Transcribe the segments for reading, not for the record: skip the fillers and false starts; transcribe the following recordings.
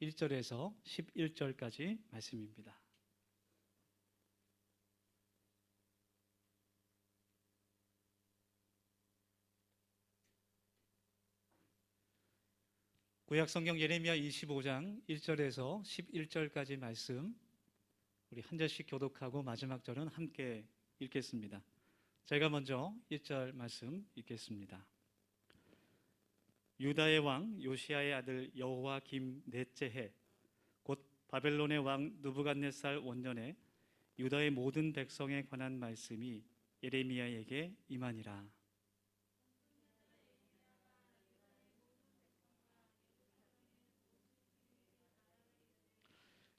1절에서 11절까지 말씀입니다. 구약성경 예레미야 25장 1절에서 11절까지 말씀, 우리 한 절씩 교독하고 마지막 절은 함께 읽겠습니다. 제가 먼저 1절 말씀 읽겠습니다. 유다의 왕 요시야의 아들 여호와김 넷째 해, 곧 바벨론의 왕 느부갓네살 원년에 유다의 모든 백성에 관한 말씀이 예레미야에게 임하니라.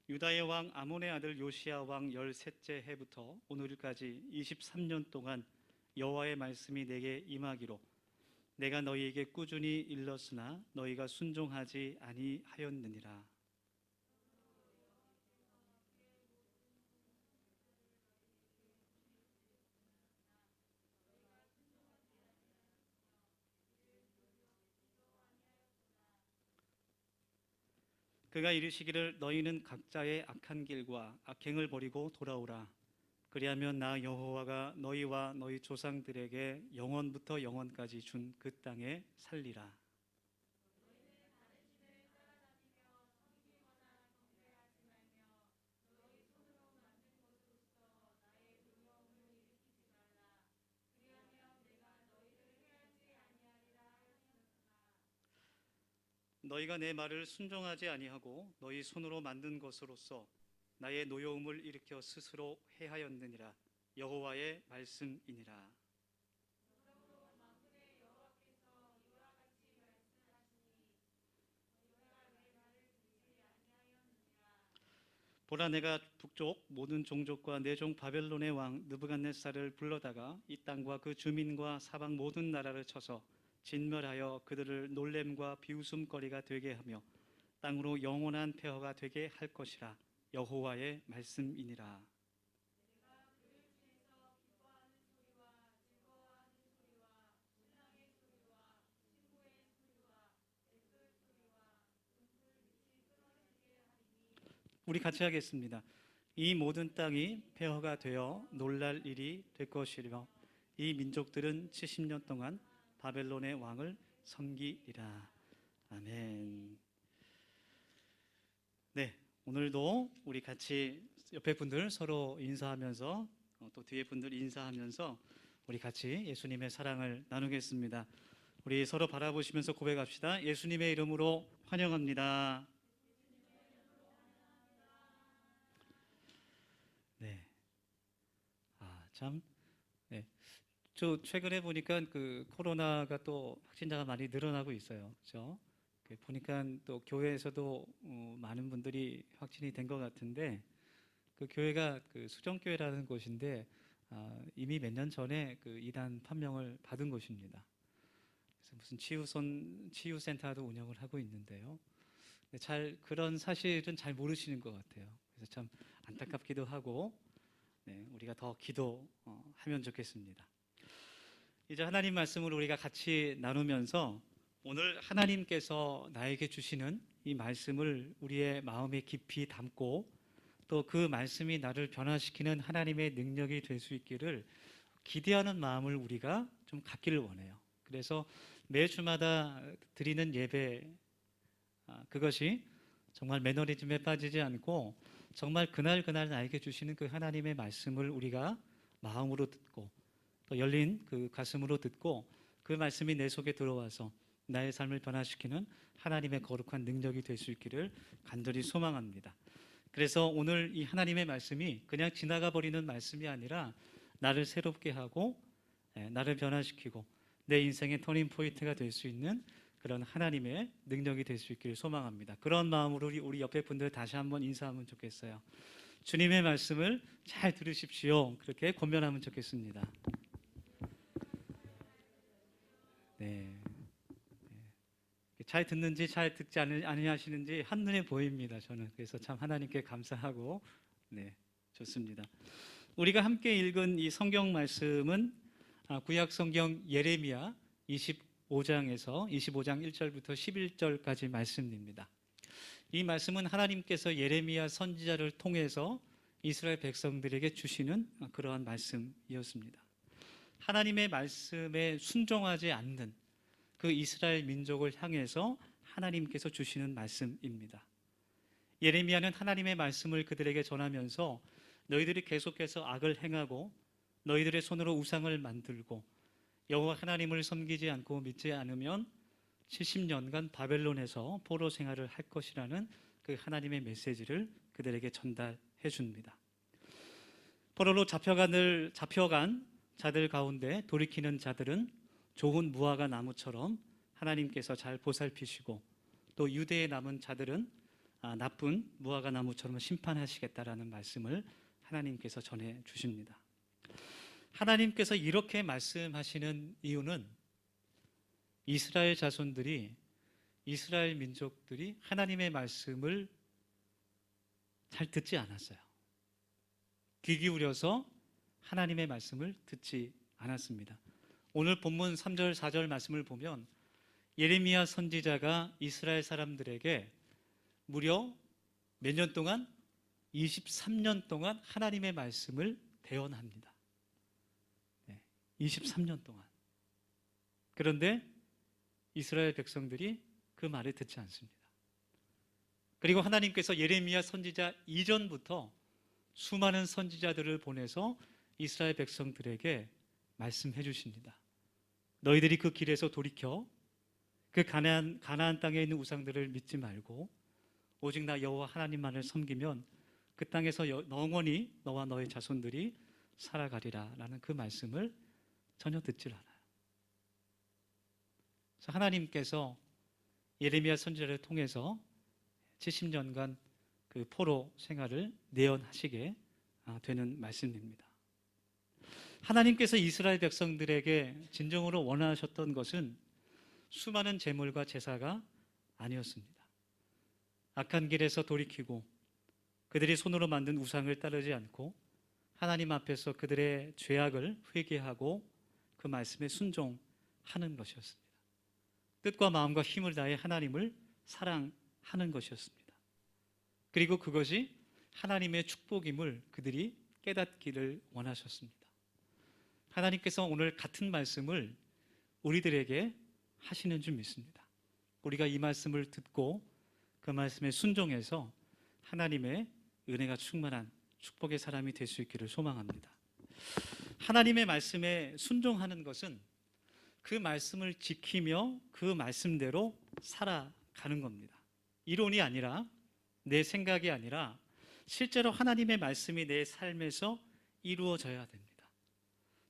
유다의 왕 아몬의 아들 요시야 왕 13째 해부터 오늘까지 23년 동안 여호와의 말씀이 내게 임하기로, 내가 너희에게 꾸준히 일렀으나 너희가 순종하지 아니하였느니라. 그가 이르시기를 너희는 각자의 악한 길과 악행을 버리고 돌아오라. 그리하면 나 여호와가 너희와 너희 조상들에게 영원부터 영원까지 준 그 땅에 살리라. 너희가 내 말을 순종하지 아니하고 너희 손으로 만든 것으로서 나의 노여움을 일으켜 스스로 해하였느니라. 여호와의 말씀이니라. 보라, 내가 북쪽 모든 종족과 내 종 바벨론의 왕 느부갓네살을 불러다가 이 땅과 그 주민과 사방 모든 나라를 쳐서 진멸하여 그들을 놀램과 비웃음거리가 되게 하며 땅으로 영원한 폐허가 되게 할 것이라. 여호와의 말씀이니라. 우리 같이 하겠습니다. 이 모든 땅이 폐허가 되어 놀랄 일이 될 것이며 이 민족들은 70년 동안 바벨론의 왕을 섬기리라. 아멘. 네, 오늘도 우리 같이 옆에 분들 서로 인사하면서 또 뒤에 분들 인사하면서 우리 같이 예수님의 사랑을 나누겠습니다. 우리 서로 바라보시면서 고백합시다. 예수님의 이름으로 환영합니다. 네. 참. 네. 저 최근에 보니까 그 코로나가 또 확진자가 많이 늘어나고 있어요. 그렇죠? 보니까 또 교회에서도 많은 분들이 확진이 된 것 같은데, 그 교회가 그 수정교회라는 곳인데 이미 몇 년 전에 그 이단 판명을 받은 곳입니다. 그래서 무슨 치유센터도 운영을 하고 있는데요. 그런 사실은 잘 모르시는 것 같아요. 그래서 참 안타깝기도 하고, 네, 우리가 더 기도하면 좋겠습니다. 이제 하나님 말씀을 우리가 같이 나누면서 오늘 하나님께서 나에게 주시는 이 말씀을 우리의 마음에 깊이 담고 또 그 말씀이 나를 변화시키는 하나님의 능력이 될 수 있기를 기대하는 마음을 우리가 좀 갖기를 원해요. 그래서 매주마다 드리는 예배, 그것이 정말 매너리즘에 빠지지 않고 정말 그날 나에게 주시는 그 하나님의 말씀을 우리가 마음으로 듣고 또 열린 그 가슴으로 듣고 그 말씀이 내 속에 들어와서 나의 삶을 변화시키는 하나님의 거룩한 능력이 될 수 있기를 간절히 소망합니다. 그래서 오늘 이 하나님의 말씀이 그냥 지나가 버리는 말씀이 아니라 나를 새롭게 하고 나를 변화시키고 내 인생의 터닝 포인트가 될 수 있는 그런 하나님의 능력이 될 수 있기를 소망합니다. 그런 마음으로 우리 옆에 분들 다시 한번 인사하면 좋겠어요. 주님의 말씀을 잘 들으십시오. 그렇게 권면하면 좋겠습니다. 네. 잘 듣는지 잘 듣지 아니하시는지 한눈에 보입니다. 저는 그래서 참 하나님께 감사하고 네, 좋습니다. 우리가 함께 읽은 이 성경 말씀은 구약 성경 예레미야 25장 1절부터 11절까지 말씀입니다. 이 말씀은 하나님께서 예레미야 선지자를 통해서 이스라엘 백성들에게 주시는 그러한 말씀이었습니다. 하나님의 말씀에 순종하지 않는 그 이스라엘 민족을 향해서 하나님께서 주시는 말씀입니다. 예레미야는 하나님의 말씀을 그들에게 전하면서 너희들이 계속해서 악을 행하고 너희들의 손으로 우상을 만들고 여호와 하나님을 섬기지 않고 믿지 않으면 70년간 바벨론에서 포로 생활을 할 것이라는 그 하나님의 메시지를 그들에게 전달해 줍니다. 포로로 잡혀간 자들 가운데 돌이키는 자들은 좋은 무화과 나무처럼 하나님께서 잘 보살피시고, 또 유대에 남은 자들은 나쁜 무화과 나무처럼 심판하시겠다라는 말씀을 하나님께서 전해 주십니다. 하나님께서 이렇게 말씀하시는 이유는 이스라엘 자손들이, 이스라엘 민족들이 하나님의 말씀을 잘 듣지 않았어요. 귀 기울여서 하나님의 말씀을 듣지 않았습니다. 오늘 본문 3절 4절 말씀을 보면 예레미야 선지자가 이스라엘 사람들에게 무려 몇 년 동안? 23년 동안 하나님의 말씀을 대언합니다. 23년 동안. 그런데 이스라엘 백성들이 그 말을 듣지 않습니다. 그리고 하나님께서 예레미야 선지자 이전부터 수많은 선지자들을 보내서 이스라엘 백성들에게 말씀해 주십니다. 너희들이 그 길에서 돌이켜 그 가나안 땅에 있는 우상들을 믿지 말고 오직 나 여호와 하나님만을 섬기면 그 땅에서 영원히 너와 너의 자손들이 살아가리라 라는 그 말씀을 전혀 듣질 않아요. 그래서 하나님께서 예레미야 선지자를 통해서 70년간 그 포로 생활을 내연하시게 되는 말씀입니다. 하나님께서 이스라엘 백성들에게 진정으로 원하셨던 것은 수많은 제물과 제사가 아니었습니다. 악한 길에서 돌이키고 그들이 손으로 만든 우상을 따르지 않고 하나님 앞에서 그들의 죄악을 회개하고 그 말씀에 순종하는 것이었습니다. 뜻과 마음과 힘을 다해 하나님을 사랑하는 것이었습니다. 그리고 그것이 하나님의 축복임을 그들이 깨닫기를 원하셨습니다. 하나님께서 오늘 같은 말씀을 우리들에게 하시는 줄 믿습니다. 우리가 이 말씀을 듣고 그 말씀에 순종해서 하나님의 은혜가 충만한 축복의 사람이 될 수 있기를 소망합니다. 하나님의 말씀에 순종하는 것은 그 말씀을 지키며 그 말씀대로 살아가는 겁니다. 이론이 아니라, 내 생각이 아니라 실제로 하나님의 말씀이 내 삶에서 이루어져야 됩니다.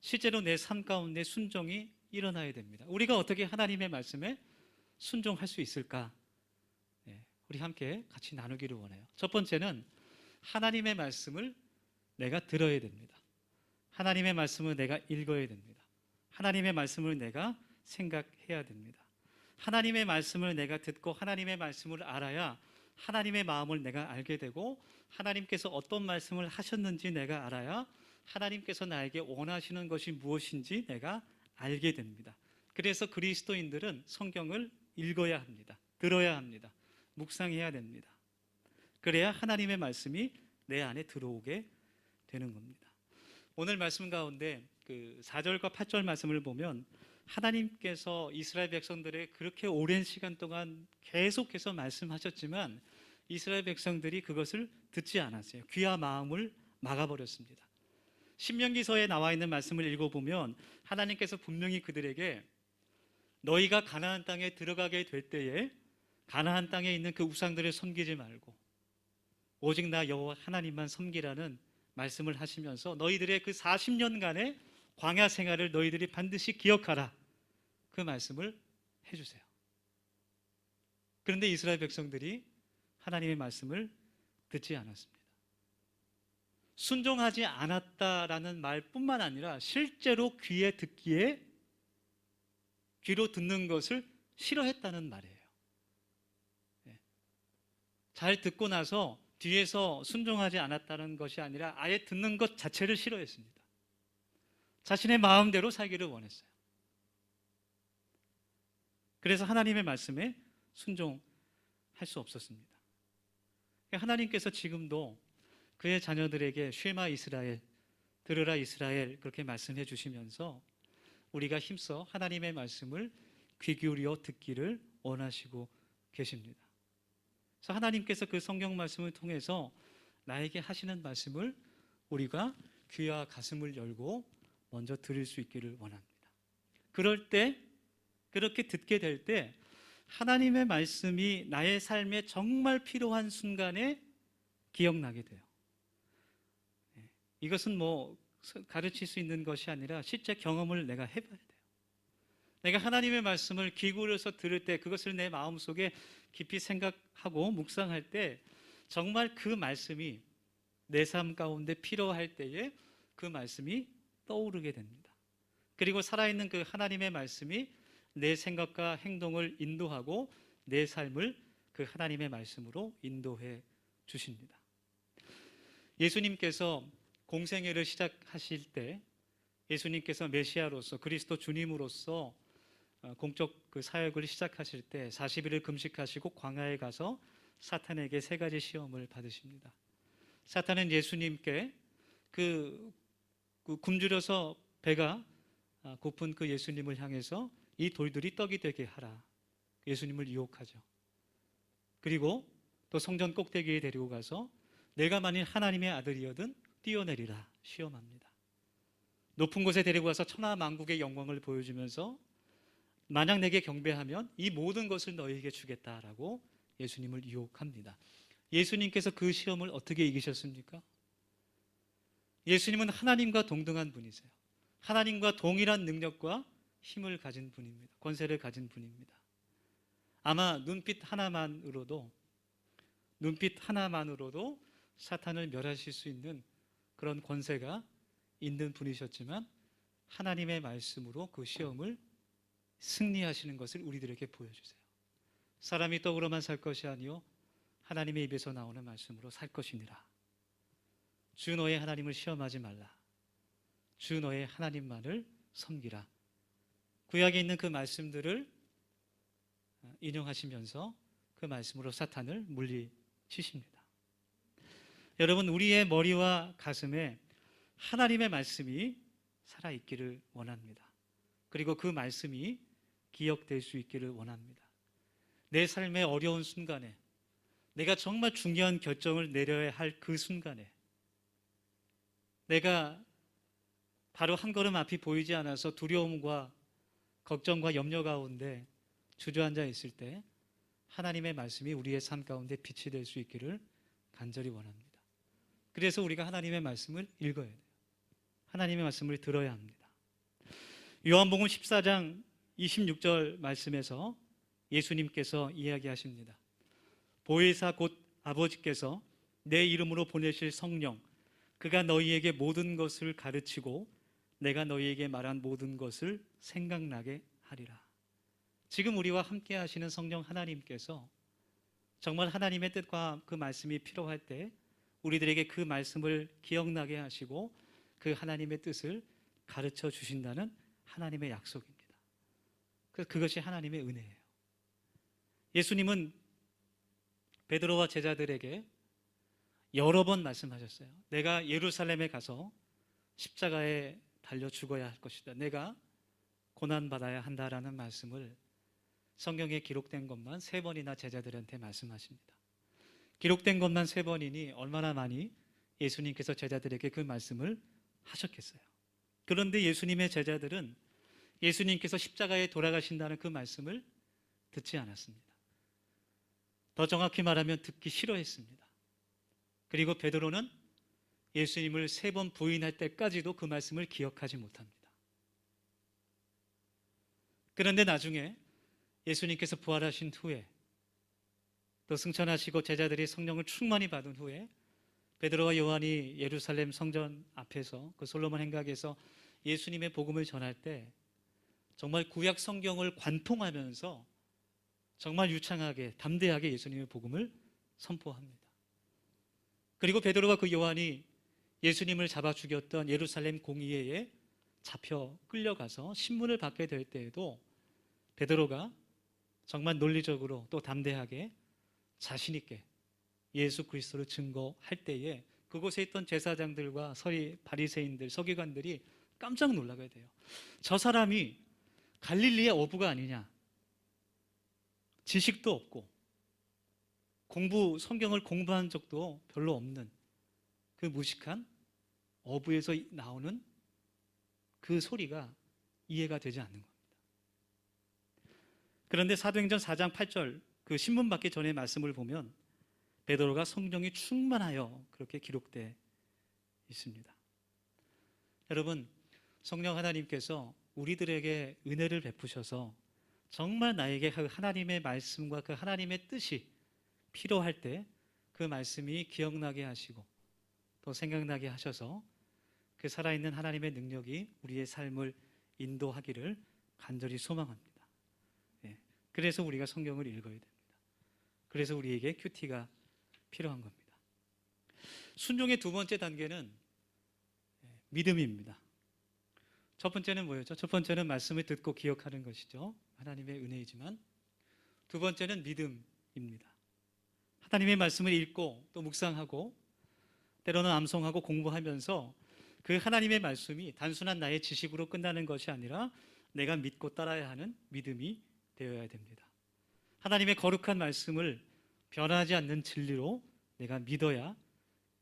실제로 내 삶 가운데 순종이 일어나야 됩니다. 우리가 어떻게 하나님의 말씀에 순종할 수 있을까? 우리 함께 같이 나누기를 원해요. 첫 번째는 하나님의 말씀을 내가 들어야 됩니다. 하나님의 말씀을 내가 읽어야 됩니다. 하나님의 말씀을 내가 생각해야 됩니다. 하나님의 말씀을 내가 듣고 하나님의 말씀을 알아야 하나님의 마음을 내가 알게 되고, 하나님께서 어떤 말씀을 하셨는지 내가 알아야 하나님께서 나에게 원하시는 것이 무엇인지 내가 알게 됩니다. 그래서 그리스도인들은 성경을 읽어야 합니다. 들어야 합니다. 묵상해야 됩니다. 그래야 하나님의 말씀이 내 안에 들어오게 되는 겁니다. 오늘 말씀 가운데 그 4절과 8절 말씀을 보면 하나님께서 이스라엘 백성들의 그렇게 오랜 시간 동안 계속해서 말씀하셨지만 이스라엘 백성들이 그것을 듣지 않았어요. 귀와 마음을 막아버렸습니다. 신명기서에 나와 있는 말씀을 읽어보면 하나님께서 분명히 그들에게 너희가 가나안 땅에 들어가게 될 때에 가나안 땅에 있는 그 우상들을 섬기지 말고 오직 나 여호와 하나님만 섬기라는 말씀을 하시면서 너희들의 그 40년간의 광야 생활을 너희들이 반드시 기억하라, 그 말씀을 해주세요. 그런데 이스라엘 백성들이 하나님의 말씀을 듣지 않았습니다. 순종하지 않았다라는 말뿐만 아니라 실제로 귀로 듣는 것을 싫어했다는 말이에요. 잘 듣고 나서 뒤에서 순종하지 않았다는 것이 아니라 아예 듣는 것 자체를 싫어했습니다. 자신의 마음대로 살기를 원했어요. 그래서 하나님의 말씀에 순종할 수 없었습니다. 하나님께서 지금도 그의 자녀들에게 쉐마 이스라엘, 들으라 이스라엘 그렇게 말씀해 주시면서 우리가 힘써 하나님의 말씀을 귀 기울여 듣기를 원하시고 계십니다. 그래서 하나님께서 그 성경 말씀을 통해서 나에게 하시는 말씀을 우리가 귀와 가슴을 열고 먼저 들을 수 있기를 원합니다. 그럴 때, 그렇게 듣게 될 때 하나님의 말씀이 나의 삶에 정말 필요한 순간에 기억나게 돼요. 이것은 뭐 가르칠 수 있는 것이 아니라 실제 경험을 내가 해봐야 돼요. 내가 하나님의 말씀을 귀 기울여서 들을 때, 그것을 내 마음속에 깊이 생각하고 묵상할 때 정말 그 말씀이 내 삶 가운데 필요할 때에 그 말씀이 떠오르게 됩니다. 그리고 살아있는 그 하나님의 말씀이 내 생각과 행동을 인도하고 내 삶을 그 하나님의 말씀으로 인도해 주십니다. 예수님께서 공생애를 시작하실 때, 예수님께서 메시아로서 그리스도 주님으로서 공적 그 사역을 시작하실 때 40일을 금식하시고 광야에 가서 사탄에게 세 가지 시험을 받으십니다. 사탄은 예수님께 굶주려서 배가 고픈 그 예수님을 향해서 이 돌들이 떡이 되게 하라, 예수님을 유혹하죠. 그리고 또 성전 꼭대기에 데리고 가서 내가 만일 하나님의 아들이거든 뛰어내리라 시험합니다. 높은 곳에 데리고 가서 천하만국의 영광을 보여주면서 만약 내게 경배하면 이 모든 것을 너희에게 주겠다라고 예수님을 유혹합니다. 예수님께서 그 시험을 어떻게 이기셨습니까? 예수님은 하나님과 동등한 분이세요. 하나님과 동일한 능력과 힘을 가진 분입니다. 권세를 가진 분입니다. 아마 눈빛 하나만으로도 사탄을 멸하실 수 있는 그런 권세가 있는 분이셨지만 하나님의 말씀으로 그 시험을 승리하시는 것을 우리들에게 보여주세요. 사람이 떡으로만 살 것이 아니요 하나님의 입에서 나오는 말씀으로 살 것이니라. 주 너의 하나님을 시험하지 말라. 주 너의 하나님만을 섬기라. 구약에 있는 그 말씀들을 인용하시면서 그 말씀으로 사탄을 물리치십니다. 여러분, 우리의 머리와 가슴에 하나님의 말씀이 살아있기를 원합니다. 그리고 그 말씀이 기억될 수 있기를 원합니다. 내 삶의 어려운 순간에, 내가 정말 중요한 결정을 내려야 할 그 순간에, 내가 바로 한 걸음 앞이 보이지 않아서 두려움과 걱정과 염려 가운데 주저앉아 있을 때 하나님의 말씀이 우리의 삶 가운데 빛이 될 수 있기를 간절히 원합니다. 그래서 우리가 하나님의 말씀을 읽어야 돼요. 하나님의 말씀을 들어야 합니다. 요한복음 14장 26절 말씀에서 예수님께서 이야기하십니다. 보혜사 곧 아버지께서 내 이름으로 보내실 성령, 그가 너희에게 모든 것을 가르치고 내가 너희에게 말한 모든 것을 생각나게 하리라. 지금 우리와 함께 하시는 성령 하나님께서 정말 하나님의 뜻과 그 말씀이 필요할 때 우리들에게 그 말씀을 기억나게 하시고 그 하나님의 뜻을 가르쳐 주신다는 하나님의 약속입니다. 그것이 하나님의 은혜예요. 예수님은 베드로와 제자들에게 여러 번 말씀하셨어요. 내가 예루살렘에 가서 십자가에 달려 죽어야 할 것이다. 내가 고난받아야 한다라는 말씀을 성경에 기록된 것만 3번이나 제자들한테 말씀하십니다. 기록된 것만 3번이니 얼마나 많이 예수님께서 제자들에게 그 말씀을 하셨겠어요. 그런데 예수님의 제자들은 예수님께서 십자가에 돌아가신다는 그 말씀을 듣지 않았습니다. 더 정확히 말하면 듣기 싫어했습니다. 그리고 베드로는 예수님을 3번 부인할 때까지도 그 말씀을 기억하지 못합니다. 그런데 나중에 예수님께서 부활하신 후에 또 승천하시고 제자들이 성령을 충만히 받은 후에 베드로와 요한이 예루살렘 성전 앞에서 그 솔로몬 행각에서 예수님의 복음을 전할 때 정말 구약 성경을 관통하면서 정말 유창하게 담대하게 예수님의 복음을 선포합니다. 그리고 베드로와 그 요한이 예수님을 잡아 죽였던 예루살렘 공의회에 잡혀 끌려가서 신문을 받게 될 때에도 베드로가 정말 논리적으로 또 담대하게 자신 있게 예수 그리스도를 증거할 때에 그곳에 있던 제사장들과 바리새인들, 서기관들이 깜짝 놀라게 돼요. 저 사람이 갈릴리의 어부가 아니냐? 지식도 없고 성경을 공부한 적도 별로 없는 그 무식한 어부에서 나오는 그 소리가 이해가 되지 않는 겁니다. 그런데 사도행전 4장 8절 그 신문 받기 전의 말씀을 보면 베드로가 성령이 충만하여 그렇게 기록되어 있습니다. 여러분, 성령 하나님께서 우리들에게 은혜를 베푸셔서 정말 나에게 그 하나님의 말씀과 그 하나님의 뜻이 필요할 때 그 말씀이 기억나게 하시고 또 생각나게 하셔서 그 살아있는 하나님의 능력이 우리의 삶을 인도하기를 간절히 소망합니다. 그래서 우리가 성경을 읽어야 됩니다. 그래서 우리에게 큐티가 필요한 겁니다. 순종의 두 번째 단계는 믿음입니다. 첫 번째는 뭐였죠? 첫 번째는 말씀을 듣고 기억하는 것이죠. 하나님의 은혜이지만 두 번째는 믿음입니다. 하나님의 말씀을 읽고 또 묵상하고 때로는 암송하고 공부하면서 그 하나님의 말씀이 단순한 나의 지식으로 끝나는 것이 아니라 내가 믿고 따라야 하는 믿음이 되어야 됩니다. 하나님의 거룩한 말씀을 변하지 않는 진리로 내가 믿어야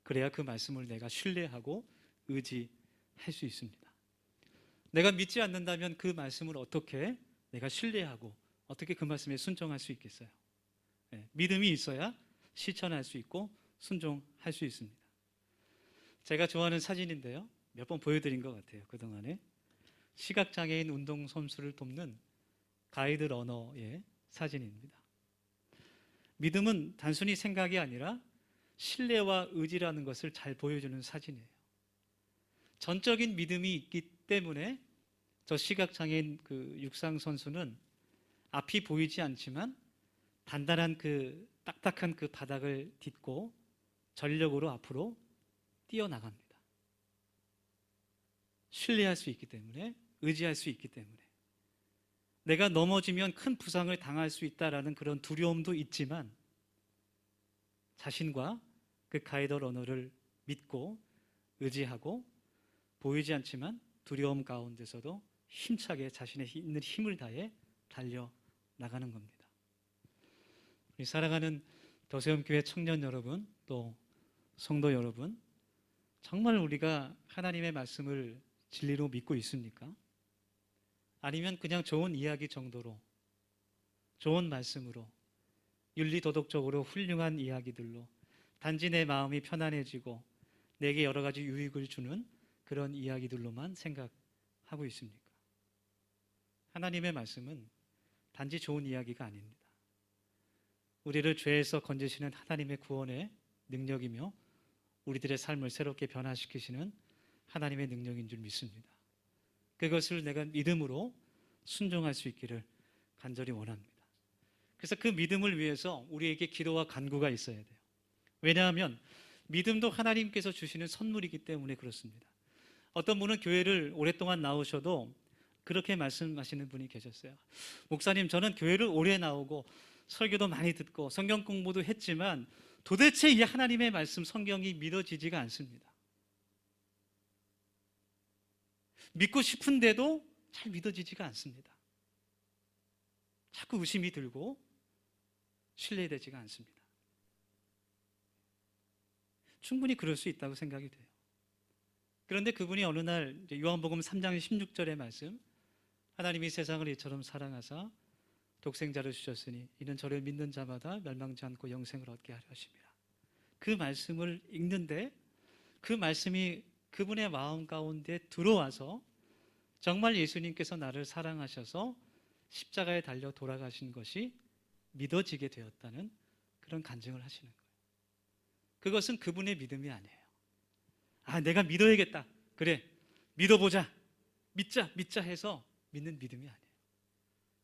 그래야 그 말씀을 내가 신뢰하고 의지할 수 있습니다. 내가 믿지 않는다면 그 말씀을 어떻게 내가 신뢰하고 어떻게 그 말씀에 순종할 수 있겠어요? 믿음이 있어야 실천할 수 있고 순종할 수 있습니다. 제가 좋아하는 사진인데요. 몇 번 보여드린 것 같아요. 그동안에 시각장애인 운동선수를 돕는 가이드 러너의 사진입니다. 믿음은 단순히 생각이 아니라 신뢰와 의지라는 것을 잘 보여주는 사진이에요. 전적인 믿음이 있기 때문에 저 시각장애인 그 육상 선수는 앞이 보이지 않지만 단단한 그 딱딱한 그 바닥을 딛고 전력으로 앞으로 뛰어나갑니다. 신뢰할 수 있기 때문에, 의지할 수 있기 때문에. 내가 넘어지면 큰 부상을 당할 수 있다라는 그런 두려움도 있지만 자신과 그 가이드 러너를 믿고 의지하고 보이지 않지만 두려움 가운데서도 힘차게 자신의 있는 힘을 다해 달려나가는 겁니다. 우리 사랑하는 더세움교회 청년 여러분, 또 성도 여러분, 정말 우리가 하나님의 말씀을 진리로 믿고 있습니까? 아니면 그냥 좋은 이야기 정도로, 좋은 말씀으로, 윤리도덕적으로 훌륭한 이야기들로 단지 내 마음이 편안해지고 내게 여러 가지 유익을 주는 그런 이야기들로만 생각하고 있습니까? 하나님의 말씀은 단지 좋은 이야기가 아닙니다. 우리를 죄에서 건지시는 하나님의 구원의 능력이며 우리들의 삶을 새롭게 변화시키시는 하나님의 능력인 줄 믿습니다. 그것을 내가 믿음으로 순종할 수 있기를 간절히 원합니다. 그래서 그 믿음을 위해서 우리에게 기도와 간구가 있어야 돼요. 왜냐하면 믿음도 하나님께서 주시는 선물이기 때문에 그렇습니다. 어떤 분은 교회를 오랫동안 나오셔도 그렇게 말씀하시는 분이 계셨어요. 목사님, 저는 교회를 오래 나오고 설교도 많이 듣고 성경 공부도 했지만 도대체 이 하나님의 말씀 성경이 믿어지지가 않습니다. 믿고 싶은데도 잘 믿어지지가 않습니다. 자꾸 의심이 들고 신뢰되지가 않습니다. 충분히 그럴 수 있다고 생각이 돼요. 그런데 그분이 어느 날 요한복음 3장 16절의 말씀, 하나님이 세상을 이처럼 사랑하사 독생자를 주셨으니 이는 저를 믿는 자마다 멸망치 않고 영생을 얻게 하려 하심이라. 그 말씀을 읽는데 그 말씀이 그분의 마음 가운데 들어와서 정말 예수님께서 나를 사랑하셔서 십자가에 달려 돌아가신 것이 믿어지게 되었다는 그런 간증을 하시는 거예요. 그것은 그분의 믿음이 아니에요. 아, 내가 믿어야겠다. 그래, 믿어보자. 믿자 해서 믿는 믿음이 아니에요.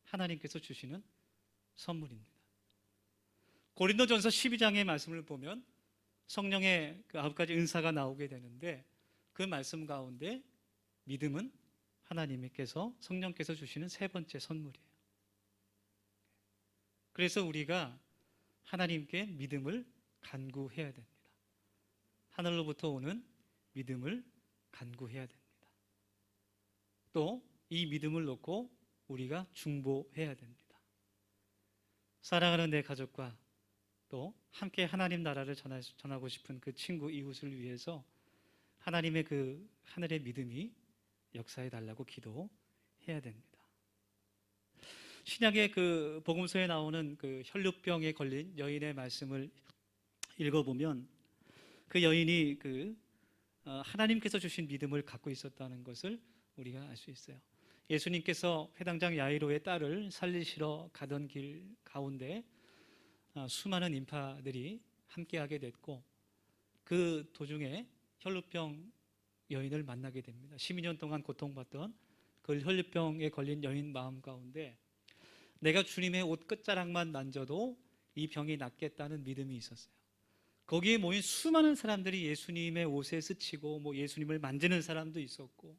하나님께서 주시는 선물입니다. 고린도전서 12장의 말씀을 보면 성령의 그 9가지 은사가 나오게 되는데 그 말씀 가운데 믿음은 하나님께서 성령께서 주시는 세 번째 선물이에요. 그래서 우리가 하나님께 믿음을 간구해야 됩니다. 하늘로부터 오는 믿음을 간구해야 됩니다. 또 이 믿음을 놓고 우리가 중보해야 됩니다. 사랑하는 내 가족과 또 함께 하나님 나라를 전하고 싶은 그 친구 이웃을 위해서 하나님의 그 하늘의 믿음이 역사해 달라고 기도해야 됩니다. 신약의 그 복음서에 나오는 그 혈루병에 걸린 여인의 말씀을 읽어보면 그 여인이 하나님께서 주신 믿음을 갖고 있었다는 것을 우리가 알 수 있어요. 예수님께서 회당장 야이로의 딸을 살리시러 가던 길 가운데 수많은 인파들이 함께하게 됐고 그 도중에 혈루병 여인을 만나게 됩니다. 12년 동안 고통받던 그 혈루병에 걸린 여인 마음 가운데 내가 주님의 옷 끝자락만 만져도 이 병이 낫겠다는 믿음이 있었어요. 거기에 모인 수많은 사람들이 예수님의 옷에 스치고 예수님을 만지는 사람도 있었고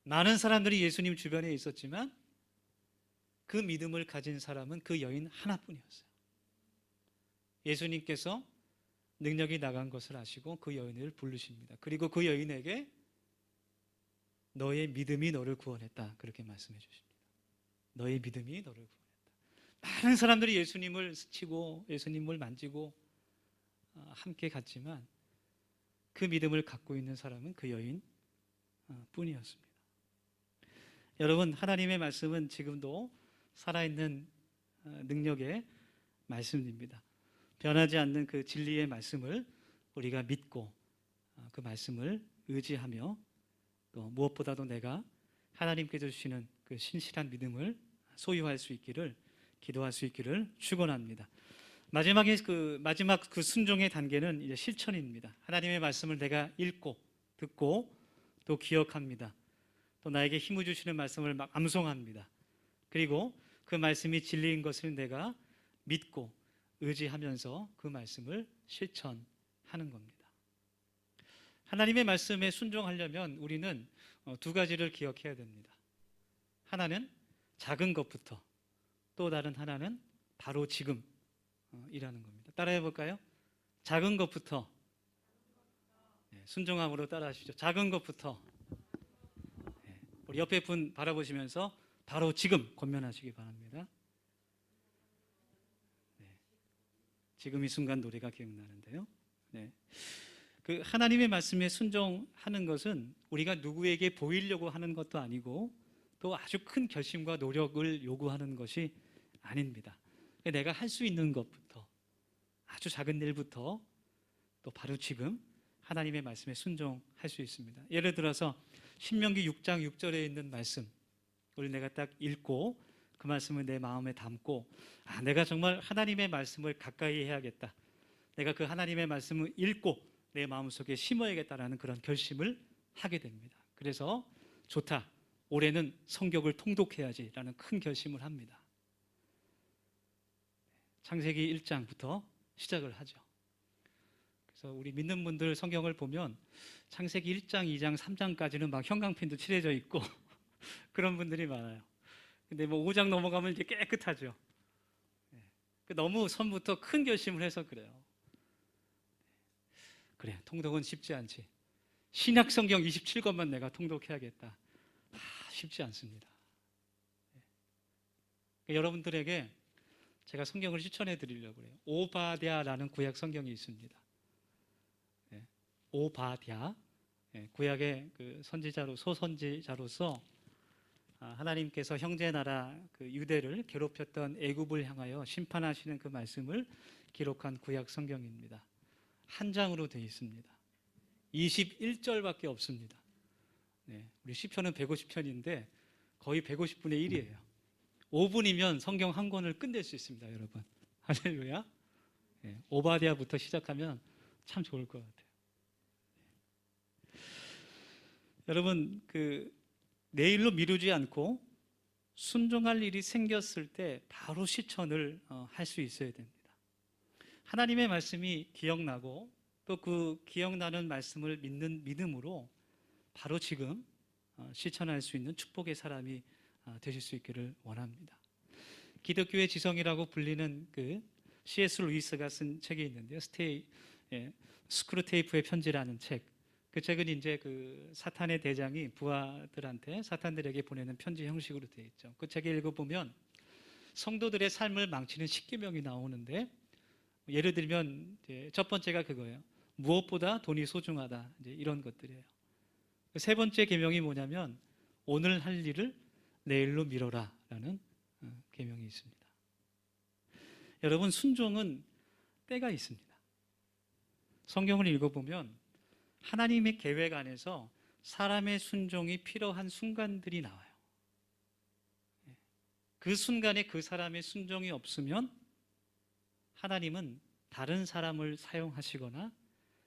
많은 사람들이 예수님 주변에 있었지만 그 믿음을 가진 사람은 그 여인 하나뿐이었어요. 예수님께서 능력이 나간 것을 아시고 그 여인을 부르십니다. 그리고 그 여인에게 너의 믿음이 너를 구원했다, 그렇게 말씀해 주십니다. 너의 믿음이 너를 구원했다. 많은 사람들이 예수님을 스치고 예수님을 만지고 함께 갔지만 그 믿음을 갖고 있는 사람은 그 여인 뿐이었습니다. 여러분, 하나님의 말씀은 지금도 살아있는 능력의 말씀입니다. 변하지 않는 그 진리의 말씀을 우리가 믿고 그 말씀을 의지하며 또 무엇보다도 내가 하나님께서 주시는 그 신실한 믿음을 소유할 수 있기를, 기도할 수 있기를 축원합니다. 마지막 그 순종의 단계는 이제 실천입니다. 하나님의 말씀을 내가 읽고 듣고 또 기억합니다. 또 나에게 힘을 주시는 말씀을 막 암송합니다. 그리고 그 말씀이 진리인 것을 내가 믿고 의지하면서 그 말씀을 실천하는 겁니다. 하나님의 말씀에 순종하려면 우리는 두 가지를 기억해야 됩니다. 하나는 작은 것부터, 또 다른 하나는 바로 지금 이라는 겁니다. 따라해 볼까요? 작은 것부터, 순종함으로 따라하시죠. 작은 것부터. 우리 옆에 분 바라보시면서 바로 지금 권면하시기 바랍니다. 지금 이 순간 노래가 기억나는데요. 그 하나님의 말씀에 순종하는 것은 우리가 누구에게 보이려고 하는 것도 아니고 또 아주 큰 결심과 노력을 요구하는 것이 아닙니다. 내가 할 수 있는 것부터, 아주 작은 일부터 또 바로 지금 하나님의 말씀에 순종할 수 있습니다. 예를 들어서 신명기 6장 6절에 있는 말씀을 내가 딱 읽고 그 말씀을 내 마음에 담고 내가 정말 하나님의 말씀을 가까이 해야겠다, 내가 그 하나님의 말씀을 읽고 내 마음속에 심어야겠다라는 그런 결심을 하게 됩니다. 그래서 좋다, 올해는 성경을 통독해야지라는 큰 결심을 합니다. 창세기 1장부터 시작을 하죠. 그래서 우리 믿는 분들 성경을 보면 창세기 1장, 2장, 3장까지는 막 형광펜도 칠해져 있고 그런 분들이 많아요. 근데 5장 넘어가면 이제 깨끗하죠. 너무 처음부터 큰 결심을 해서 그래요. 그래, 통독은 쉽지 않지. 신약 성경 27권만 내가 통독해야겠다. 쉽지 않습니다. 여러분들에게 제가 성경을 추천해 드리려고 해요. 오바댜라는 구약 성경이 있습니다. 오바댜, 구약의 그 소선지자로서 하나님께서 형제 나라 그 유대를 괴롭혔던 애굽을 향하여 심판하시는 그 말씀을 기록한 구약 성경입니다. 한 장으로 되어 있습니다. 21절밖에 없습니다. 우리 시편은 150편인데 거의 150분의 1이에요. 5분이면 성경 한 권을 끝낼 수 있습니다, 여러분. 할렐루야. 오바댜부터 시작하면 참 좋을 것 같아요. 여러분, 내일로 미루지 않고 순종할 일이 생겼을 때 바로 실천을 할 수 있어야 됩니다. 하나님의 말씀이 기억나고 또 그 기억나는 말씀을 믿는 믿음으로 바로 지금 실천할 수 있는 축복의 사람이 되실 수 있기를 원합니다. 기독교의 지성이라고 불리는 그 C.S. 루이스가 쓴 책이 있는데요. 스크루테이프의 편지라는 책. 그 책은 이제 그 사탄의 대장이 부하들한테 사탄들에게 보내는 편지 형식으로 되어 있죠. 그 책에 읽어보면 성도들의 삶을 망치는 10계명이 나오는데, 예를 들면 이제 첫 번째가 그거예요. 무엇보다 돈이 소중하다. 이제 이런 것들이에요. 세 번째 계명이 뭐냐면 오늘 할 일을 내일로 미뤄라라는 계명이 있습니다. 여러분, 순종은 때가 있습니다. 성경을 읽어보면 하나님의 계획 안에서 사람의 순종이 필요한 순간들이 나와요. 그 순간에 그 사람의 순종이 없으면 하나님은 다른 사람을 사용하시거나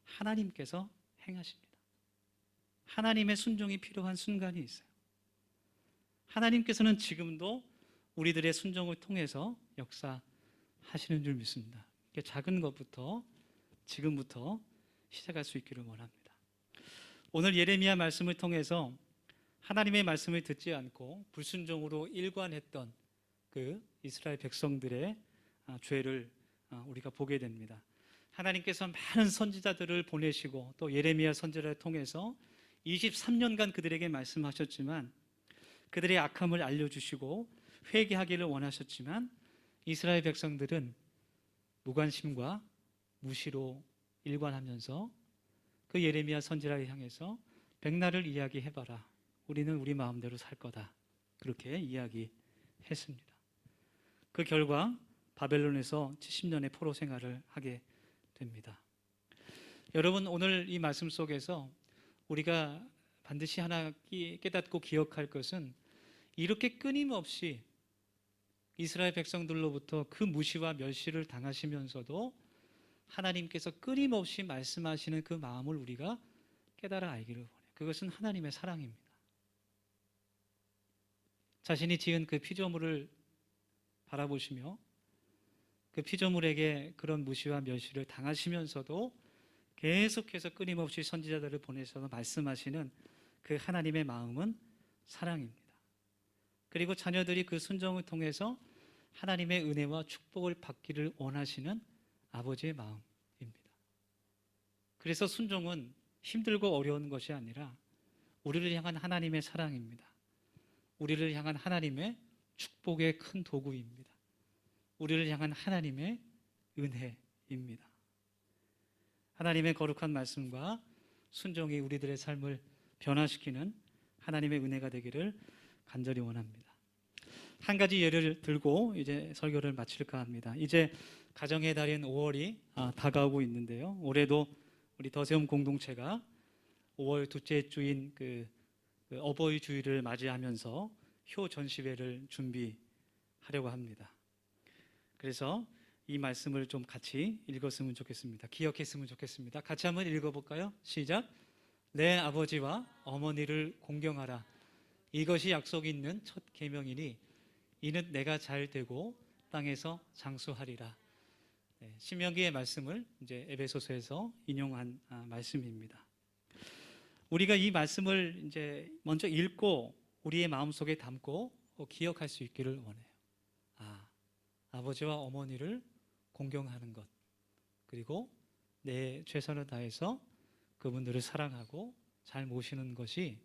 하나님께서 행하십니다. 하나님의 순종이 필요한 순간이 있어요. 하나님께서는 지금도 우리들의 순종을 통해서 역사하시는 줄 믿습니다. 작은 것부터 지금부터 시작할 수 있기를 원합니다. 오늘 예레미야 말씀을 통해서 하나님의 말씀을 듣지 않고 불순종으로 일관했던 그 이스라엘 백성들의 죄를 우리가 보게 됩니다. 하나님께서 많은 선지자들을 보내시고 또 예레미야 선지자를 통해서 23년간 그들에게 말씀하셨지만, 그들의 악함을 알려주시고 회개하기를 원하셨지만 이스라엘 백성들은 무관심과 무시로 일관하면서 그 예레미야 선지자를 향해서 백날을 이야기해봐라, 우리는 우리 마음대로 살 거다, 그렇게 이야기했습니다. 그 결과 바벨론에서 70년의 포로 생활을 하게 됩니다. 여러분, 오늘 이 말씀 속에서 우리가 반드시 하나 깨닫고 기억할 것은, 이렇게 끊임없이 이스라엘 백성들로부터 그 무시와 멸시를 당하시면서도 하나님께서 끊임없이 말씀하시는 그 마음을 우리가 깨달아 알기를 원해요. 그것은 하나님의 사랑입니다. 자신이 지은 그 피조물을 바라보시며 그 피조물에게 그런 무시와 멸시를 당하시면서도 계속해서 끊임없이 선지자들을 보내셔서 말씀하시는 그 하나님의 마음은 사랑입니다. 그리고 자녀들이 그 순종을 통해서 하나님의 은혜와 축복을 받기를 원하시는 아버지의 마음입니다. 그래서 순종은 힘들고 어려운 것이 아니라 우리를 향한 하나님의 사랑입니다. 우리를 향한 하나님의 축복의 큰 도구입니다. 우리를 향한 하나님의 은혜입니다. 하나님의 거룩한 말씀과 순종이 우리들의 삶을 변화시키는 하나님의 은혜가 되기를 간절히 원합니다. 한 가지 예를 들고 이제 설교를 마칠까 합니다. 이제 가정의 달인 5월이 다가오고 있는데요. 올해도 우리 더세움 공동체가 5월 둘째 주인 그 어버이 주일을 맞이하면서 효 전시회를 준비하려고 합니다. 그래서 이 말씀을 좀 같이 읽었으면 좋겠습니다. 기억했으면 좋겠습니다. 같이 한번 읽어볼까요? 시작. 내 아버지와 어머니를 공경하라. 이것이 약속이 있는 첫 계명이니 이는 내가 잘 되고 땅에서 장수하리라. 신명기의 말씀을 이제 에베소서에서 인용한 말씀입니다. 우리가 이 말씀을 이제 먼저 읽고 우리의 마음속에 담고 기억할 수 있기를 원해요. 아버지와 어머니를 공경하는 것, 그리고 내 최선을 다해서 그분들을 사랑하고 잘 모시는 것이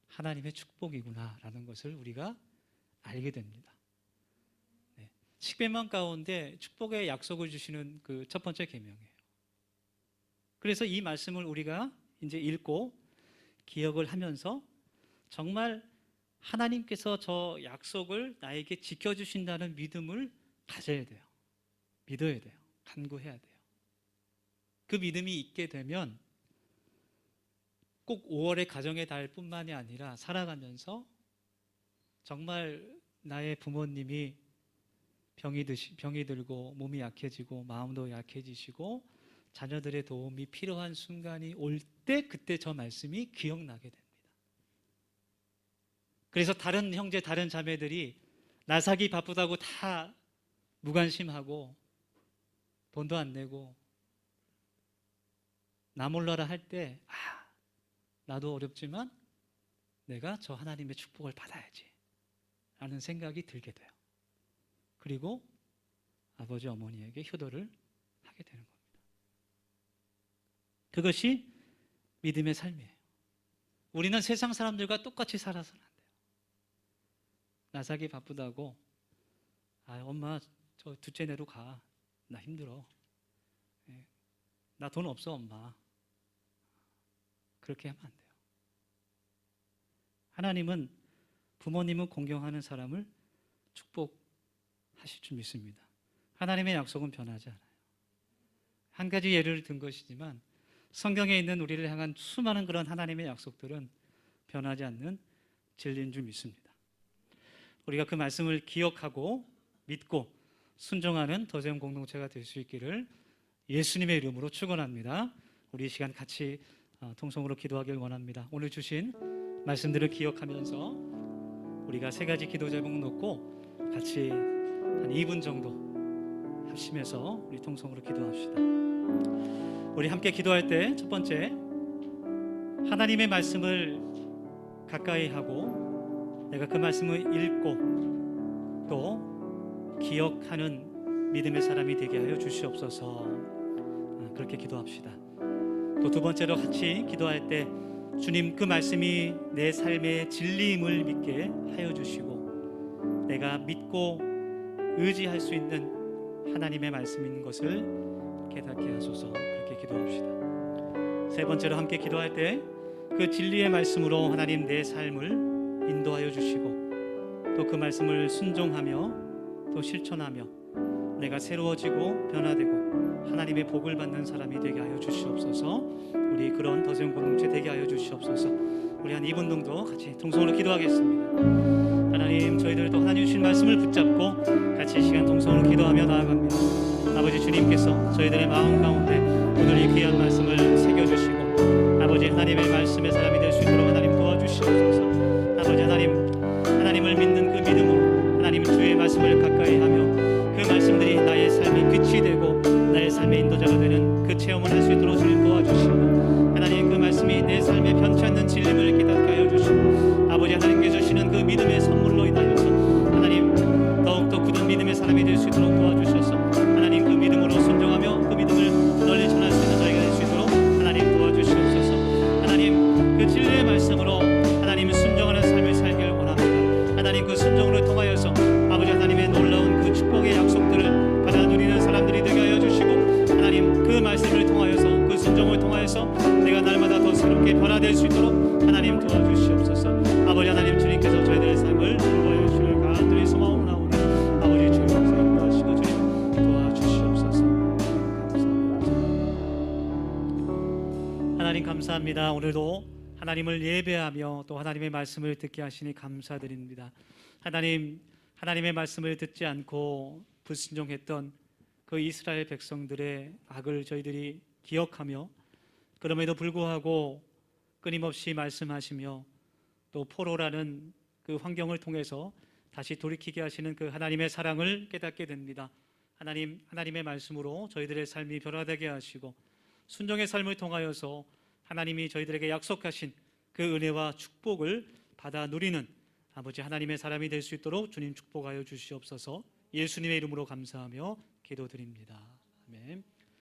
하나님의 축복이구나라는 것을 우리가 알게 됩니다. 10계명 가운데 축복의 약속을 주시는 그 첫 번째 계명이에요. 그래서 이 말씀을 우리가 이제 읽고 기억을 하면서 정말 하나님께서 저 약속을 나에게 지켜주신다는 믿음을 가져야 돼요. 믿어야 돼요. 간구해야 돼요. 그 믿음이 있게 되면 꼭 5월의 가정의 달뿐만이 아니라 살아가면서 정말 나의 부모님이 병이 들고 몸이 약해지고 마음도 약해지시고 자녀들의 도움이 필요한 순간이 올 때 그때 저 말씀이 기억나게 됩니다. 그래서 다른 형제 다른 자매들이 나 사기 바쁘다고 다 무관심하고 돈도 안 내고 나 몰라라 할 때 나도 어렵지만 내가 저 하나님의 축복을 받아야지 라는 생각이 들게 돼요. 그리고 아버지 어머니에게 효도를 하게 되는 겁니다. 그것이 믿음의 삶이에요. 우리는 세상 사람들과 똑같이 살아서는 안 돼요. 나 살기 바쁘다고 엄마 저 둘째 내로 가. 나 힘들어. 나 돈 없어 엄마. 그렇게 하면 안 돼요. 하나님은 부모님을 공경하는 사람을 축복하실 줄 믿습니다. 하나님의 약속은 변하지 않아요. 한 가지 예를 든 것이지만 성경에 있는 우리를 향한 수많은 그런 하나님의 약속들은 변하지 않는 진리인 줄 믿습니다. 우리가 그 말씀을 기억하고 믿고 순종하는 더세움 공동체가 될 수 있기를 예수님의 이름으로 축원합니다. 우리 이 시간 같이 통성으로 기도하길 원합니다. 오늘 주신 말씀들을 기억하면서 우리가 세 가지 기도 제목 놓고 같이 한 2분 정도 합심해서 우리 통성으로 기도합시다. 우리 함께 기도할 때 첫 번째, 하나님의 말씀을 가까이 하고 내가 그 말씀을 읽고 또 기억하는 믿음의 사람이 되게 하여 주시옵소서. 그렇게 기도합시다. 또 두 번째로 같이 기도할 때 주님 그 말씀이 내 삶의 진리임을 믿게 하여 주시고 내가 믿고 의지할 수 있는 하나님의 말씀인 것을 깨닫게 하소서. 그렇게 기도합시다. 세 번째로 함께 기도할 때 그 진리의 말씀으로 하나님 내 삶을 인도하여 주시고 또 그 말씀을 순종하며 또 실천하며 내가 새로워지고 변화되고 하나님의 복을 받는 사람이 되게 하여 주시옵소서. 우리 그런 더세움 공동체 되게 하여 주시옵소서. 우리 한 2분 정도 같이 통성으로 기도하겠습니다. 하나님, 저희들도 하나님 주신 말씀을 붙잡고 같이 이 시간 통성으로 기도하며 나아갑니다. 아버지, 주님께서 저희들의 마음 가운데 오늘 이 귀한 말씀을 새겨주시고 아버지 하나님의 말씀의 사람이 될 수 있도록 하나님 도와주시옵소서. 아버지 하나님을 믿는 그 믿음으로 하나님 주의 말씀을 가까이 하며 그 말씀들이 나의 삶의 빛이 되고 나의 삶의 인도자가 되는 그 체험을 할 수 있도록 주님 도와주시고 하나님 그 말씀이 내 삶에 변치 않는 진리를 깨닫게 하여 주시고 아버지 하나님께 주시는 그 믿음의 선물로 인하여서 하나님 더욱더 굳은 믿음의 사람이 될 수 있도록 도와주셔서 하나님 그 믿음으로 순종하며 그 믿음을 널리 전할 수 있는 저희가 될 수 있도록 하나님 도와주시옵소서. 하나님 그 진리의 말씀으로 하나님 순종하는 삶을 살기를 원합니다. 하나님 그 순종을 통하여서 아버지 하나님의 놀라운 그 축복의 약속들을 받아 누리는 사람들이 되게 하여 주시고 하나님 그 말씀을 통하여서 그 순종을 통하여서 내가 날마다 더 새롭게 변화될 수 있도록 하나님 도와주시옵소서. 아버지 하나님 주님께서 저희들의 삶을 인도하여 주시길 간절히 소망하오니 아버지 주의 역사 인도하시고 주님 도와주시옵소서. 감사합니다. 하나님 감사합니다. 오늘도 하나님을 예배하며 또 하나님의 말씀을 듣게 하시니 감사드립니다. 하나님의 말씀을 듣지 않고 불순종했던 그 이스라엘 백성들의 악을 저희들이 기억하며 그럼에도 불구하고 끊임없이 말씀하시며 또 포로라는 그 환경을 통해서 다시 돌이키게 하시는 그 하나님의 사랑을 깨닫게 됩니다. 하나님의 말씀으로 저희들의 삶이 변화되게 하시고 순종의 삶을 통하여서 하나님이 저희들에게 약속하신 그 은혜와 축복을 받아 누리는 아버지 하나님의 사람이 될 수 있도록 주님 축복하여 주시옵소서. 예수님의 이름으로 감사하며 기도드립니다. 아멘.